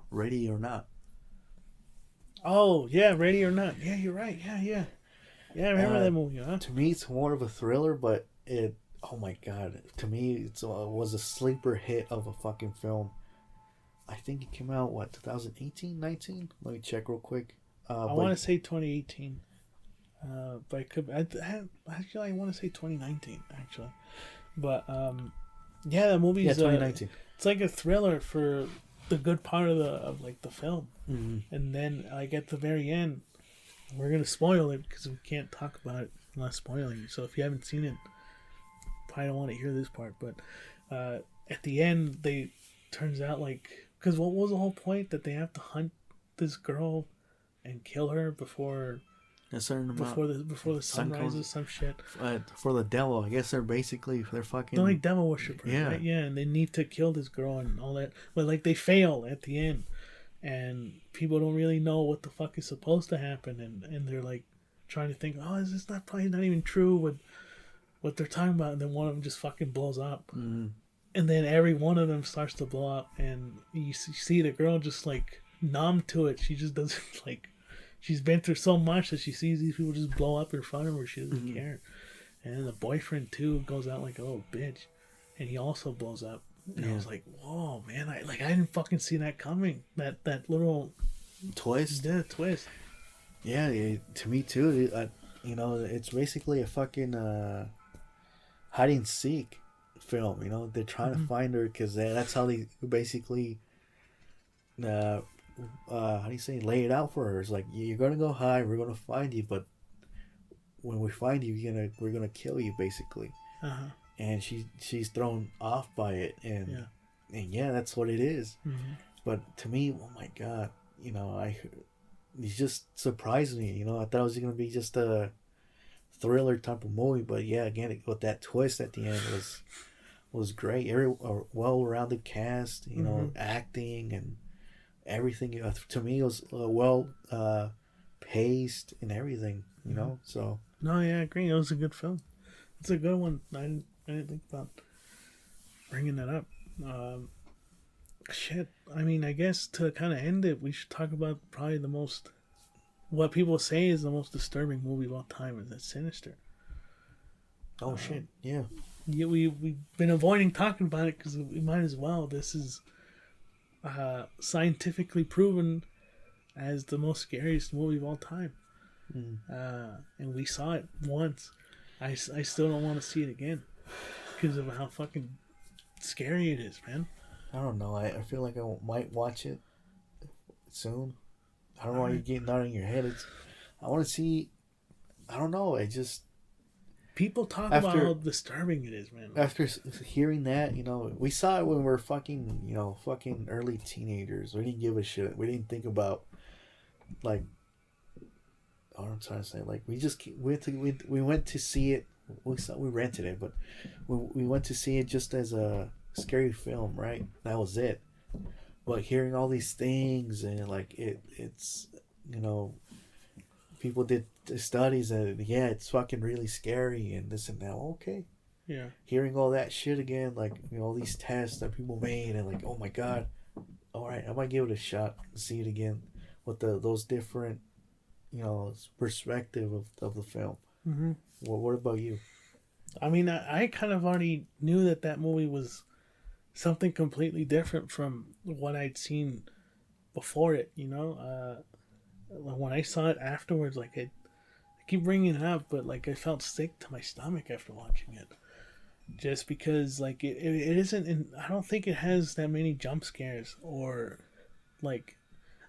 Ready or Not. Oh yeah, Ready or Not. Yeah, you're right. Yeah, I remember that movie. Huh? To me, it's more of a thriller, but oh my god, to me it was a sleeper hit of a fucking film. I think it came out 2018, 19? Let me check real quick. I want to say 2018, but I could. I want to say 2019 actually, but that movie is 2019. It's like a thriller for the good part of the film, mm-hmm. and then at the very end, we're gonna spoil it because we can't talk about it unless spoiling. So if you haven't seen it, probably don't want to hear this part. But at the end, they turns out like because what was the whole point that they have to hunt this girl and kill her before a certain amount before the sun rises, some shit. For the devil, I guess they're fucking. They're like devil worshippers, yeah, right? Yeah, and they need to kill this girl and all that. But like they fail at the end, and people don't really know what the fuck is supposed to happen, and they're like trying to think, oh, is this probably not even true what they're talking about? And then one of them just fucking blows up, and then every one of them starts to blow up, and you see the girl just like numb to it. She just doesn't like. She's been through so much that she sees these people just blow up in front of her. She doesn't care. And then the boyfriend too goes out like a little bitch, and he also blows up. And I was like, "Whoa, man! I didn't fucking see that coming. That little twist. Yeah, twist. Yeah, to me too. It's basically a fucking hide and seek film. They're trying to find her because that's how they basically. How do you say, lay it out for her. It's like, you're gonna go hide, we're gonna find you, but when we find you, we're gonna kill you, basically. And she's thrown off by it, and that's what it is. But to me, oh my god, it just surprised me. I thought it was gonna be just a thriller type of movie, but yeah, again, with that twist at the end was great. Well-rounded cast, acting and everything. To me, it was well paced and everything. So. No, yeah, I agree. It was a good film. It's a good one. I didn't think about bringing that up. Shit. I mean, I guess to kind of end it, we should talk about probably what people say is the most disturbing movie of all time. Is that Sinister? Oh shit! Yeah. Yeah, we've been avoiding talking about it because we might as well. This is scientifically proven as the most scariest movie of all time. And we saw it once. I still don't want to see it again because of how fucking scary it is, man. I don't know. I feel like I might watch it soon. I don't know why you're getting that in your head. I want to see. I don't know. People talk about how disturbing it is, man. After hearing that, we saw it when we were fucking early teenagers. We didn't give a shit. We didn't think about, like, what I'm trying to say. Like, we went to see it. We rented it, but we went to see it just as a scary film, right? That was it. But hearing all these things and like it's people did studies and it's fucking really scary and this and that. Okay. Yeah. Hearing all that shit again, like all these tests that people made and like, oh my god, all right, I might give it a shot and see it again with those different, perspective of the film. Mm-hmm. Well, what about you? I mean, I kind of already knew that movie was something completely different from what I'd seen before it. When I saw it afterwards, like I keep bringing it up, but like I felt sick to my stomach after watching it, just because like it isn't. I don't think it has that many jump scares or like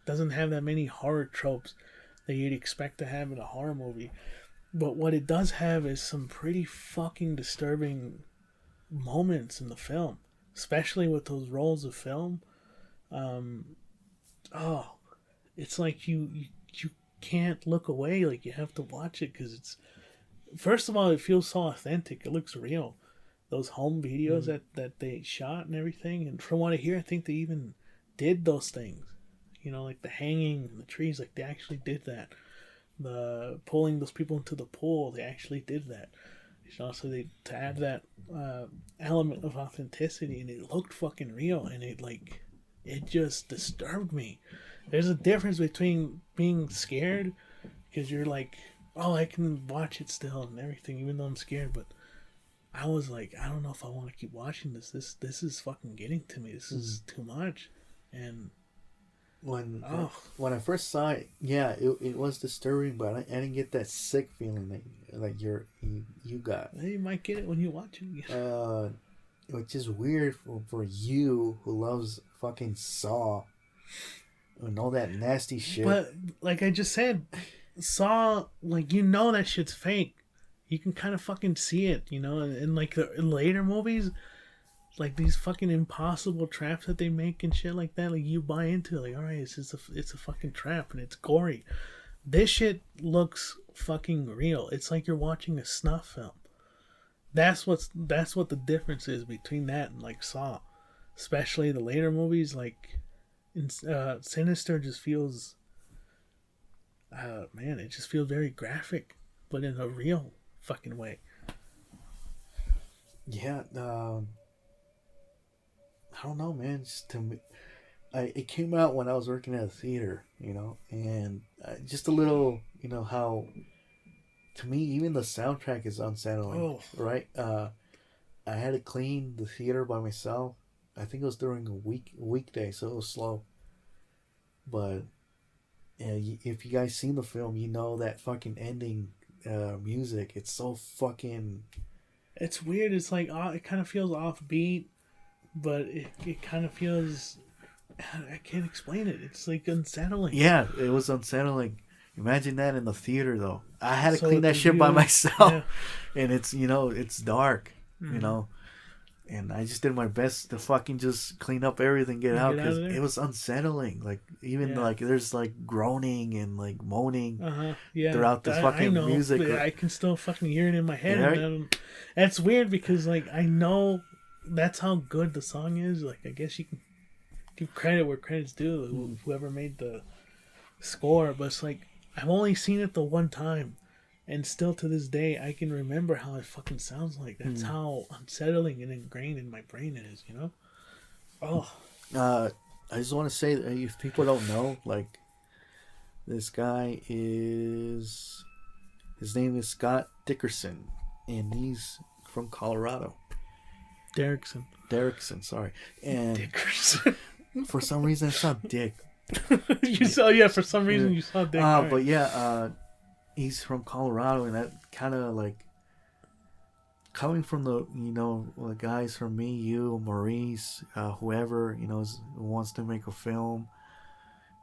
doesn't have that many horror tropes that you'd expect to have in a horror movie. But what it does have is some pretty fucking disturbing moments in the film, especially with those rolls of film. It's like you can't look away. Like you have to watch it because it's, first of all, it feels so authentic. It looks real. Those home videos that they shot and everything. And from what I hear, I think they even did those things. Like the hanging in the trees. Like they actually did that. The pulling those people into the pool. They actually did that. So to add that element of authenticity, and it looked fucking real, and it just disturbed me. There's a difference between being scared because you're like, oh, I can watch it still and everything, even though I'm scared. But I was like, I don't know if I want to keep watching this. This is fucking getting to me. This is too much. And when I first saw it, yeah, it was disturbing, but I didn't get that sick feeling that you got. You might get it when you watch it again. Which is weird for you who loves fucking Saw and all that nasty shit. But like I just said, Saw, like, you know that shit's fake. You can kind of fucking see it, you know, in like the later movies, like these fucking impossible traps that they make and shit like that. Like you buy into it, like, all right, it's a fucking trap and it's gory. This shit looks fucking real. It's like you're watching a snuff film. That's what the difference is between that and like Saw, especially the later movies. Like, Sinister just feels, man, it just feels very graphic, but in a real fucking way. Yeah, I don't know, man. Just to me, it came out when I was working at a theater, you know, and just a little, you know, how to me even the soundtrack is unsettling, right? I had to clean the theater by myself. I think it was during a weekday, so it was slow. But yeah, if you guys seen the film, you know that fucking ending music. It's so fucking. It's weird. It's like it kind of feels offbeat, but it kind of feels. I can't explain it. It's like unsettling. Yeah, it was unsettling. Imagine that in the theater, though. I had to clean that shit by myself, and it's, you know, it's dark, you know, and I just did my best to fucking just clean up everything, get out, because it was unsettling. Like even like there's like groaning and like moaning throughout the fucking music. I can still fucking hear it in my head. And that's weird because like I know that's how good the song is. Like I guess you can give credit where credit's due. Whoever made the score, but it's like I've only seen it the one time, and still to this day I can remember how it fucking sounds like. That's how unsettling and ingrained in my brain it is, you know. I just want to say that if people don't know, like, this guy his name is Scott Dickerson, and he's from Colorado. Derrickson, sorry. And Dickerson. For some reason I saw Dick. You saw, for some reason you saw Dick. But yeah, he's from Colorado, and that kind of like coming from the, you know, the guys from me, you, Maurice, whoever, you know, wants to make a film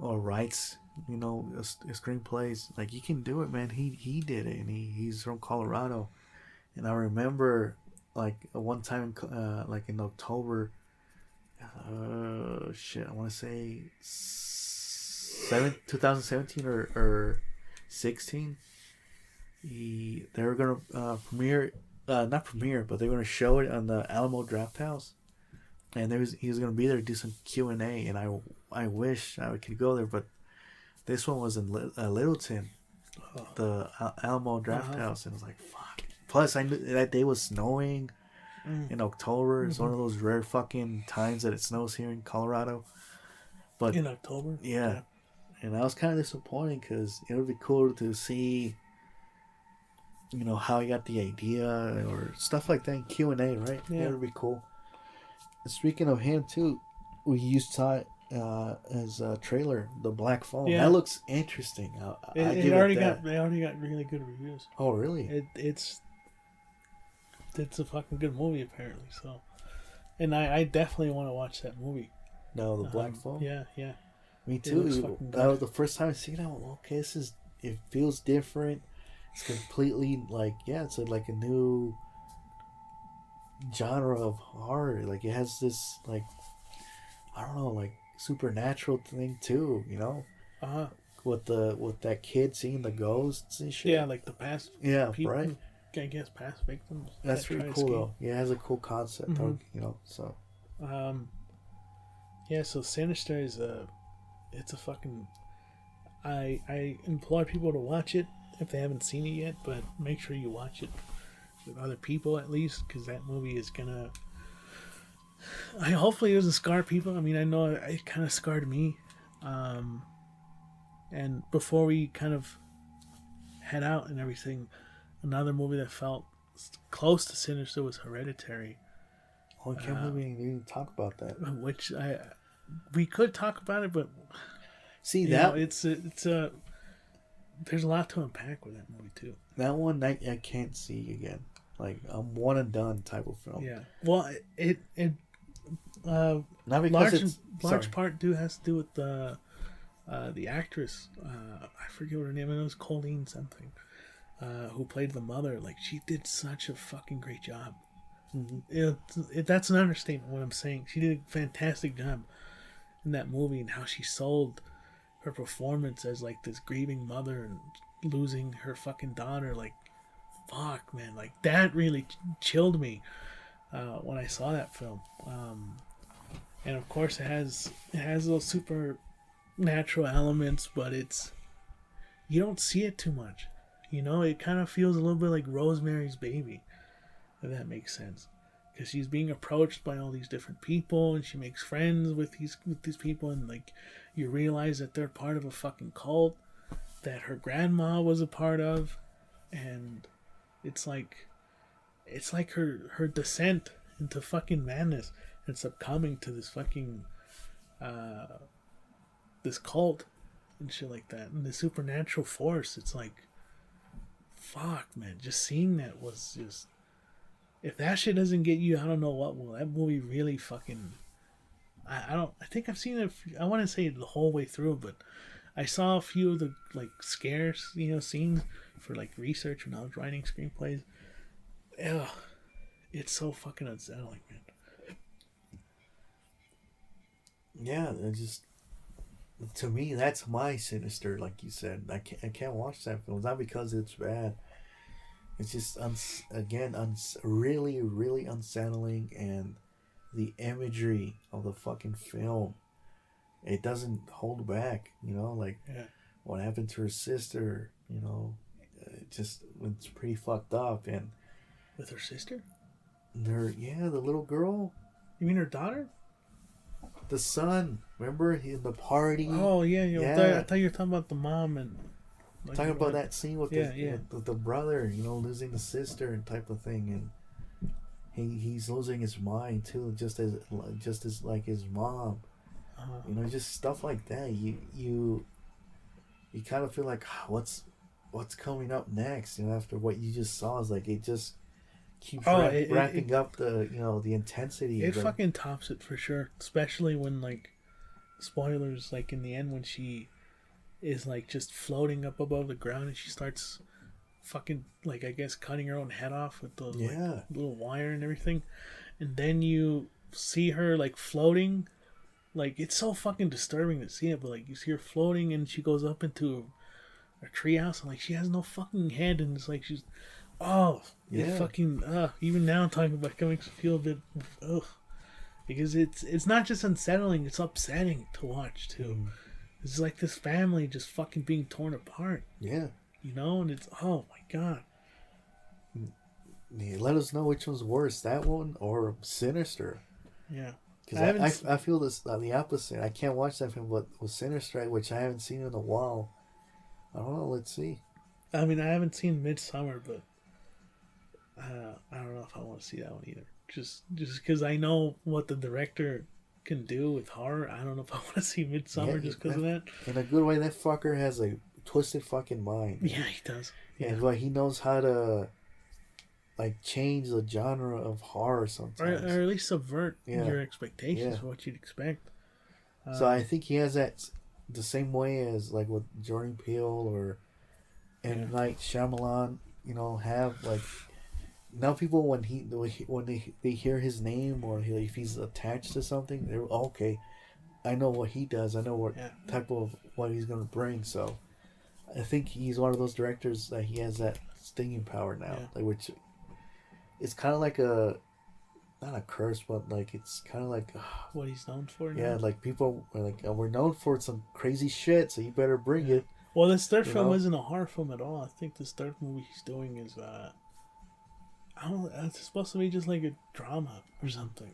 or writes, you know, a screenplays, like, you can do it, man. He did it, and he's from Colorado. And I remember like one time, like in October, I want to say 2017 or 16. They were gonna premiere, not premiere, but they were gonna show it on the Alamo Draft House, and he was gonna be there to do some Q&A, and I wish I could go there, but this one was in Littleton, the Alamo Draft House, and I was like, fuck. Plus, I knew that day was snowing in October. It's one of those rare fucking times that it snows here in Colorado. But in October, yeah. And I was kind of disappointed because it would be cool to see, you know, how he got the idea or stuff like that in Q&A, right? Yeah, it would be cool. And speaking of him too, we used to as a trailer, The Black Phone. Yeah. That looks interesting. They already got really good reviews. Oh, really? It's a fucking good movie apparently. So, and I definitely want to watch that movie. No, The Black Phone. Yeah. Me too. That was the first time I seen it. Well, okay, it feels different. It's completely like, it's like a new genre of horror. Like, it has this, like, I don't know, like supernatural thing too, you know? With that kid seeing the ghosts and shit. Yeah, like the past people, right? I guess past victims. That's pretty cool though. Yeah, it has a cool concept, though, you know, so. Yeah, so Sinister is it's a fucking. I implore people to watch it if they haven't seen it yet, but make sure you watch it with other people at least, because that movie is gonna. Hopefully it doesn't scar people. I mean, I know it kind of scarred me. And before we kind of head out and everything, another movie that felt close to Sinister was Hereditary. Oh, I can't believe we didn't talk about that. Which we could talk about it, but see that it's there's a lot to unpack with that movie too. That one I can't see again. Like, I'm one and done type of film. Yeah. Well, it not because large part has to do with the actress, I forget what her name is, it was Colleen something, who played the mother. Like, she did such a fucking great job. That's an understatement what I'm saying. She did a fantastic job in that movie, and how she sold her performance as like this grieving mother and losing her fucking daughter. Like, fuck, man, like that really chilled me when I saw that film. And of course, it has those supernatural elements, but you don't see it too much. You know, it kind of feels a little bit like Rosemary's Baby, if that makes sense. Because she's being approached by all these different people, and she makes friends with these people, and like you realize that they're part of a fucking cult that her grandma was a part of, and it's like her descent into fucking madness and succumbing to this fucking this cult and shit like that, and the supernatural force. It's like, fuck, man, just seeing that was just, if that shit doesn't get you, I don't know what will. That movie really fucking, I think I've seen it, I want to say the whole way through, but I saw a few of the like scares, scenes for like research when I was writing screenplays. Ugh, it's so fucking unsettling, man. Yeah, it just, to me, that's my Sinister. Like you said, I can't watch that film. It's not because it's bad. It's just really, really unsettling, and the imagery of the fucking film, it doesn't hold back. Like what happened to her sister. It's pretty fucked up. And with her sister, the little girl. You mean her daughter? The son, remember in the party? Oh yeah. I thought you were talking about the mom and like, talking about that scene with with the brother, losing the sister and type of thing, and he's losing his mind too, just as like his mom. Just stuff like that. You kind of feel like, what's coming up next? After what you just saw, is like it just keeps wrapping up the the intensity. It fucking tops it for sure, especially when, like, spoilers, like in the end when she is like just floating up above the ground and she starts fucking, like, I guess cutting her own head off with the like, little wire and everything, and then you see her like floating. Like, it's so fucking disturbing to see it, but like you see her floating and she goes up into a treehouse and like she has no fucking head, and it's like she's fucking even now talking about it makes me feel a bit because it's not just unsettling, it's upsetting to watch too. It's like this family just fucking being torn apart. And it's, oh my god. Let us know which one's worse, that one or Sinister. Because I feel this the opposite. I can't watch that film, but with Sinister, which I haven't seen in a while, I don't know. Let's see. I mean, I haven't seen Midsummer, but I don't know if I want to see that one either. Just because I know what the director can do with horror, I don't know if I want to see Midsummer just because of that. In a good way, that fucker has a twisted fucking mind. Yeah, he does. Yeah, like he knows how to like change the genre of horror sometimes, or at least subvert your expectations for what you'd expect. So I think he has that the same way as like with Jordan Peele or M. Night Shyamalan. Have like. Now people, when they hear his name or if he's attached to something, they're okay. I know what he does. I know what type of what he's gonna bring. So, I think he's one of those directors that he has that stinging power now, like, which it's kind of like not a curse, but like it's kind of like what he's known for. Now. Yeah, like people are like, we're known for some crazy shit, so you better bring it. Well, this third film isn't a horror film at all. I think this third movie he's doing is I don't know, it's supposed to be just like a drama or something.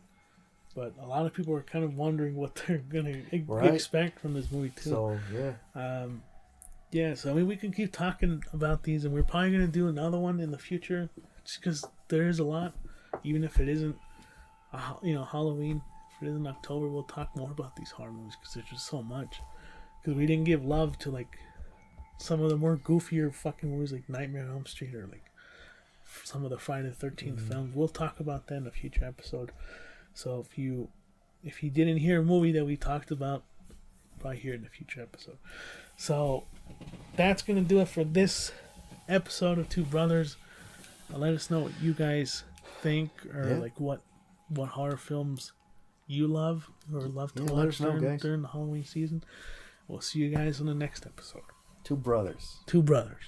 But a lot of people are kind of wondering what they're going to expect from this movie, too. So, so, I mean, we can keep talking about these, and we're probably going to do another one in the future, just because there is a lot. Even if it isn't, Halloween, if it isn't October, we'll talk more about these horror movies, because there's just so much. Because we didn't give love to, like, some of the more goofier fucking movies, like Nightmare on Elm Street, or, like, some of the Friday the 13th films. We'll talk about that in a future episode. So if you didn't hear a movie that we talked about, probably hear in a future episode. So that's gonna do it for this episode of Two Brothers. Let us know what you guys think, or like what horror films you love or love to watch during the Halloween season. We'll see you guys in the next episode. Two Brothers. Two Brothers.